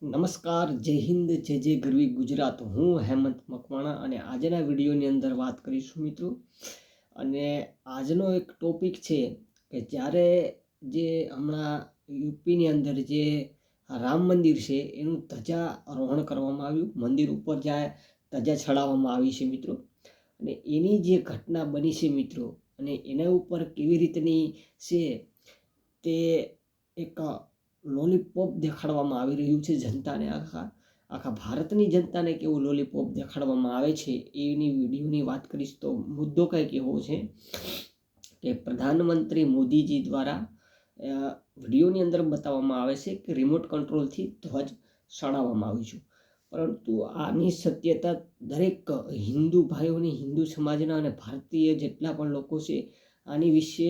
નમસ્કાર, જય હિન્દ, જય જય ગરવી ગુજરાત. હું હેમંત મકવાણા અને આજના વિડીયોની અંદર વાત કરીશું મિત્રો. અને આજનો એક ટોપિક છે કે જ્યારે જે હમણાં યુપીની અંદર જે રામ મંદિર છે એનું ધ્વજારોહણ કરવામાં આવ્યું, મંદિર ઉપર જ્યાં ધજા ચડાવવામાં આવી છે મિત્રો. અને એની જે ઘટના બની છે મિત્રો, અને એના ઉપર કેવી રીતની છે તે એક લોલીપોપ દેખાડવામાં આવી રહ્યું છે જનતાને. આખા ભારતની જનતાને કેવું લોલીપોપ દેખાડવામાં આવે છે એની વિડીયોની વાત કરીશ તો મુદ્દો કંઈક એવો છે કે પ્રધાનમંત્રી મોદીજી દ્વારા વિડીયોની અંદર બતાવવામાં આવે છે કે રિમોટ કંટ્રોલથી ધ્વજ ચડાવવામાં આવ્યું છે. પરંતુ આની સત્યતા દરેક હિન્દુ ભાઈઓની, હિન્દુ સમાજના અને ભારતીય જેટલા પણ લોકો છે આની વિશે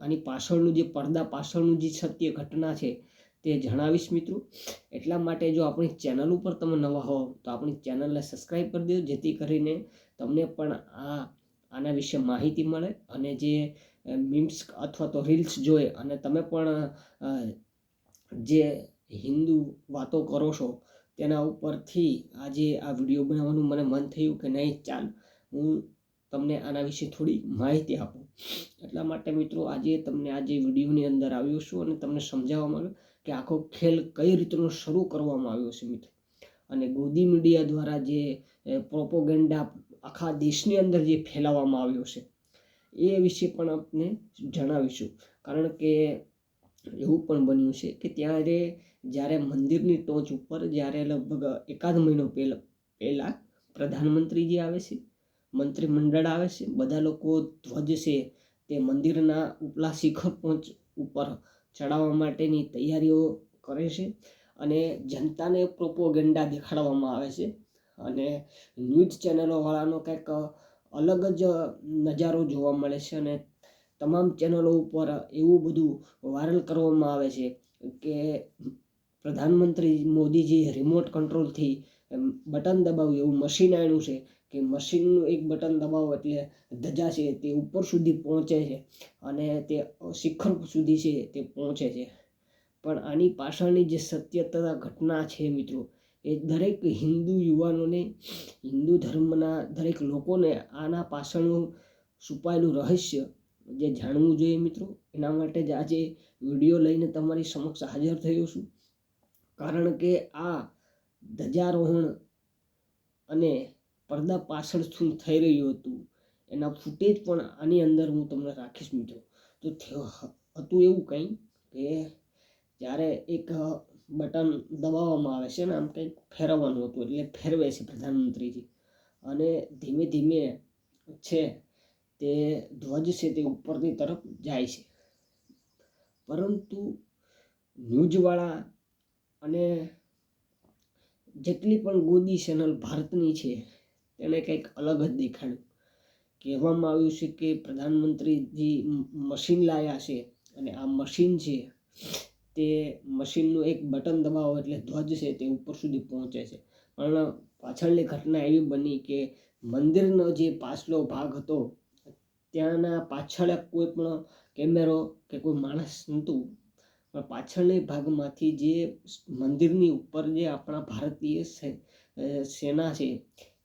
આની પાછળનું જે પડદા પાછળનું જે સત્ય ઘટના છે તે જણાવીશ મિત્રો. એટલા માટે જો આપણી ચેનલ ઉપર તમે નવા હો તો આપણી ચેનલને સબસ્ક્રાઈબ કરી દો, જેથી કરીને તમને પણ આના વિશે માહિતી મળે. અને જે મીમ્સ અથવા તો રીલ્સ જોઈ અને તમે પણ જે હિન્દુ વાતો કરો છો તેના ઉપરથી આજે આ વિડીયો બનાવવાનું મને મન થયું કે નહીં, ચાલ હું તમને આના વિશે થોડી માહિતી આપું. એટલા માટે મિત્રો આજે તમને આજે વિડીયોની અંદર આવ્યો છું અને તમને સમજાવવામાં આવ્યું કે આખો ખેલ કઈ રીતનો શરૂ કરવામાં આવ્યો છે મિત્રો. અને ગોદી મીડિયા દ્વારા જે પ્રોપોગેન્ડા આખા દેશની અંદર જે ફેલાવવામાં આવ્યો છે એ વિશે પણ આપણે જણાવીશું. કારણ કે એવું પણ બન્યું છે કે જ્યારે મંદિરની ટોચ ઉપર જ્યારે લગભગ એકાદ મહિનો પહેલાં પ્રધાનમંત્રીજી આવે છે, મંત્રીમંડળ આવે છે, બધા લોકો ધ્વજ છે તે મંદિરના ઉપલા શિખર ઉપર ચડાવવા માટેની તૈયારીઓ કરે છે. અને જનતાને પ્રોપોગેન્ડા દેખાડવામાં આવે છે. અને ન્યૂઝ ચેનલોવાળાનો કંઈક અલગ જ નજારો જોવા મળે છે. અને તમામ ચેનલો ઉપર એવું બધું વાયરલ કરવામાં આવે છે કે પ્રધાનમંત્રી મોદીજી રિમોટ કંટ્રોલથી બટન દબાવ્યું, એવું મશીન આવ્યું છે કે મશીનનું એક બટન દબાવો એટલે ધજા છે તે ઉપર સુધી પહોંચે છે અને તે શિખર સુધી છે તે પહોંચે છે. પણ આની પાછળની જે સત્યતા ઘટના છે મિત્રો, એ દરેક હિન્દુ યુવાનોને, હિન્દુ ધર્મના દરેક લોકોને આના પાછળનું છુપાયેલું રહસ્ય જે જાણવું જોઈએ મિત્રો. એના માટે જ આજે વિડીયો લઈને તમારી સમક્ષ હાજર થયો છું. કારણ કે આ ધ્વજારોહણ અને પડદા પાછળ શું થઈ રહ્યું હતું એના ફૂટેજ પણ આની અંદર હું તમને રાખીશ મિત્રો. તો હતું એવું કંઈ કે જ્યારે એક બટન દબાવવામાં આવે છે ને આમ કંઈક ફેરવવાનું હતું, એટલે ફેરવે છે પ્રધાનમંત્રીજી અને ધીમે ધીમે છે તે ધ્વજ છે તે ઉપરની તરફ જાય છે. પરંતુ ન્યૂઝવાળા અને જેટલી પણ ગોદી ચેનલ ભારતની છે તેને કંઈક અલગ જ દેખાડ્યું. કહેવામાં આવ્યું છે કે પ્રધાનમંત્રીજી મશીન લાવ્યા છે અને આ મશીન છે તે મશીનનું એક બટન દબાવો એટલે ધ્વજ છે તે ઉપર સુધી પહોંચે છે. પણ પાછળની ઘટના એવી બની કે મંદિરનો જે પાછલો ભાગ હતો ત્યાંના પાછળ કોઈ પણ કેમેરો કે કોઈ માણસ નહોતું. પણ પાછળની ભાગમાંથી જે મંદિરની ઉપર જે આપણા ભારતીય સેના છે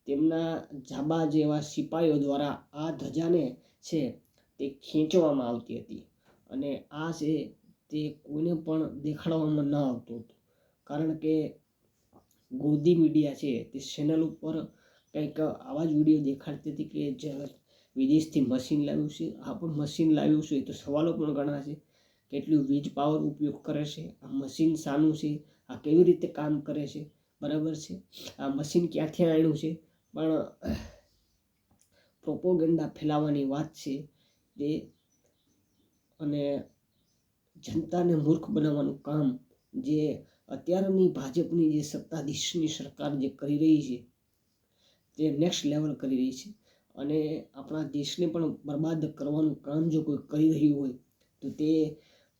તેમના જાબા જેવા સિપાહીઓ દ્વારા આ ધજાને છે તે ખેંચવામાં આવતી હતી. અને આ છે તે કોઈને પણ દેખાડવામાં ન આવતું હતું. કારણ કે ગોદી મીડિયા છે તે ચેનલ ઉપર કંઈક આવા જ વિડીયો દેખાડતી હતી કે જે વિદેશથી મશીન લાવ્યું છે, આ પણ મશીન લાવ્યું છે તો સવાલો પણ ઘણા છે. કેટલું વીજ પાવર ઉપયોગ કરે છે, આ મશીન શાનું છે, આ કેવી રીતે કામ કરે છે, બરાબર છે, આ મશીન ક્યાંથી આવ્યું છે. પણ પ્રોપોગેન્ડા ફેલાવવાની વાત છે તે અને જનતાને મૂર્ખ બનાવવાનું કામ જે અત્યારની ભાજપની જે સત્તાધીશની સરકાર જે કરી રહી છે તે નેક્સ્ટ લેવલ કરી રહી છે. અને આપણા દેશને પણ બરબાદ કરવાનું કામ જો કોઈ કરી રહ્યું હોય તો તે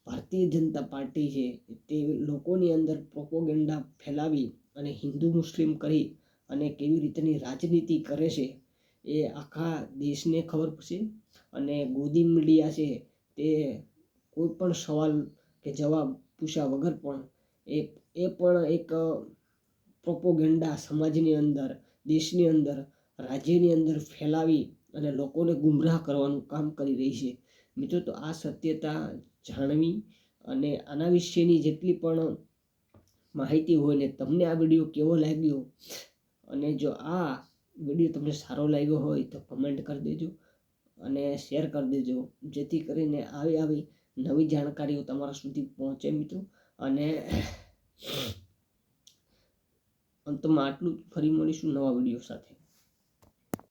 ભારતીય જનતા પાર્ટી છે. તે લોકોની અંદર પ્રોપોગેન્ડા ફેલાવી અને હિન્દુ મુસ્લિમ કરી અને કેવી રીતની રાજનીતિ કરે છે એ આખા દેશને ખબર પડશે. અને ગોદી મીડિયા છે તે કોઈ પણ સવાલ કે જવાબ પૂછ્યા વગર પણ એ પણ એક પ્રોપોગેન્ડા સમાજની અંદર, દેશની અંદર, રાજ્યની અંદર ફેલાવી અને લોકોને ગુમરાહ કરવાનું કામ કરી રહી છે. મિત્રો, તો આ સત્યતા જાણવી અને આના વિશેની જેટલી પણ માહિતી હોય ને, તમને આ વિડીયો કેવો લાગ્યો, અને જો આ વિડીયો તમને સારો લાગ્યો હોય તો કમેન્ટ કરી દેજો અને શેર કરી દેજો, જેથી કરીને આવી નવી જાણકારીઓ તમારા સુધી પહોંચે મિત્રો. અને અંતમાં આટલું જ, ફરી મળીશું નવા વિડીયો સાથે.